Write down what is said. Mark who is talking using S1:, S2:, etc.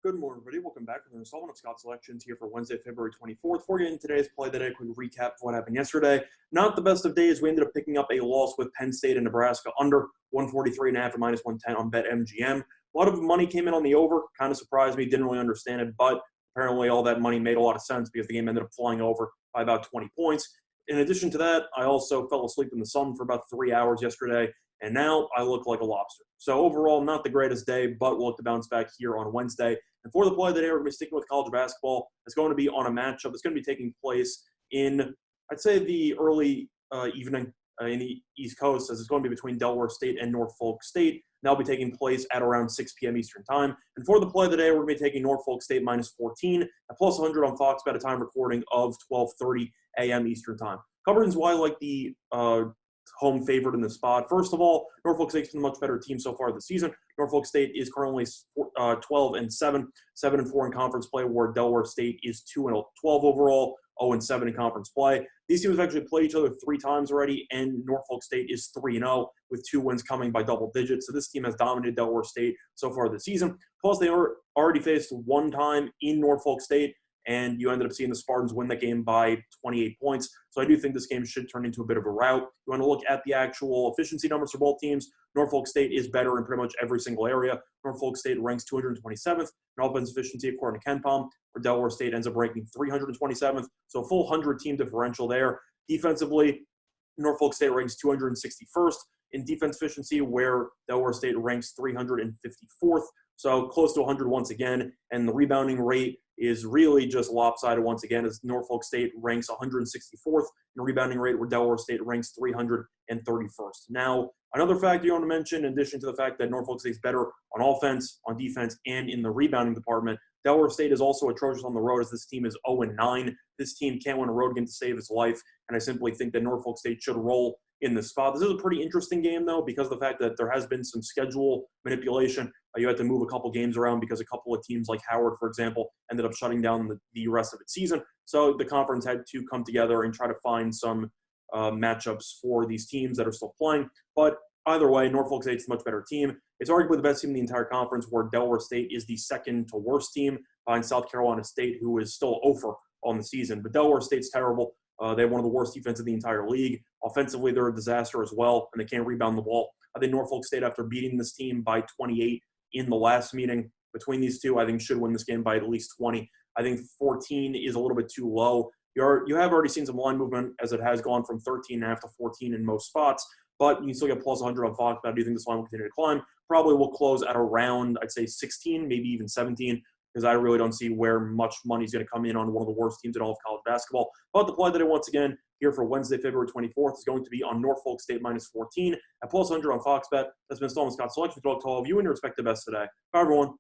S1: Good morning, everybody. Welcome back to the installment of Scott's Selections here for Wednesday, February 24th. Before getting today's play today, a quick recap of what happened yesterday. Not the best of days. We ended up picking up a loss with Penn State and Nebraska under 143.5 or minus 110 on BetMGM. A lot of money came in on the over. Kind of surprised me. Didn't really understand it, but apparently all that money made a lot of sense because the game ended up flying over by about 20 points. In addition to that, I also fell asleep in the sun for about 3 hours yesterday, and now I look like a lobster. So overall, not the greatest day, but we'll look to bounce back here on Wednesday. And for the play today, we're going to be sticking with college basketball. It's going to be on a matchup. It's going to be taking place in, I'd say, the early evening in the East Coast, as it's going to be between Delaware State and Norfolk State. And that'll be taking place at around 6 p.m. Eastern Time. And for the play today, we're going to be taking Norfolk State minus 14 at plus 100 on Fox at a time recording of 12:30 a.m. Eastern Time. Couple reasons why I like the home favorite in the spot. First of all, Norfolk State's been a much better team so far this season. Norfolk State is currently 12-7, 7-4 in conference play, where Delaware State is 2-12 overall, 0-7 in conference play. These teams have actually played each other 3 times already, and Norfolk State is 3-0 with 2 wins coming by double digits. So this team has dominated Delaware State so far this season. Plus, they already faced 1 time in Norfolk State, and you ended up seeing the Spartans win that game by 28 points. So I do think this game should turn into a bit of a rout. You want to look at the actual efficiency numbers for both teams. Norfolk State is better in pretty much every single area. Norfolk State ranks 227th in offensive efficiency according to KenPom, where Delaware State ends up ranking 327th. So a full 100-team differential there. Defensively, Norfolk State ranks 261st in defense efficiency, where Delaware State ranks 354th. So close to 100 once again. And the rebounding rate is really just lopsided once again, as Norfolk State ranks 164th in rebounding rate, where Delaware State ranks 331st. Now, another factor you want to mention, in addition to the fact that Norfolk State's better on offense, on defense, and in the rebounding department, Delaware State is also atrocious on the road, as this team is 0-9. This team can't win a road game to save its life, and I simply think that Norfolk State should roll in this spot. This is a pretty interesting game, though, because of the fact that there has been some schedule manipulation. You had to move a couple games around because a couple of teams like Howard, for example, ended up shutting down the rest of its season. So the conference had to come together and try to find some matchups for these teams that are still playing. But either way, Norfolk State's a much better team. It's arguably the best team in the entire conference, where Delaware State is the second to worst team behind South Carolina State, who is still over on the season. But Delaware State's terrible. They have one of the worst defenses in the entire league. Offensively, they're a disaster as well, and they can't rebound the ball. I think Norfolk State, after beating this team by 28 in the last meeting between these two, I think should win this game by at least 20. I think 14 is a little bit too low. You have already seen some line movement, as it has gone from 13.5 to 14 in most spots, but you can still get plus 100 on Fox. But I do think this line will continue to climb. Probably will close at around, I'd say, 16, maybe even 17, because I really don't see where much money is going to come in on one of the worst teams in all of college basketball. But the play today, once again, here for Wednesday, February 24th, is going to be on Norfolk State minus 14 at plus 100 on Fox Bet. That's been installed in Scott's Selection. Good luck to all of you and your respective bets today. Bye, everyone.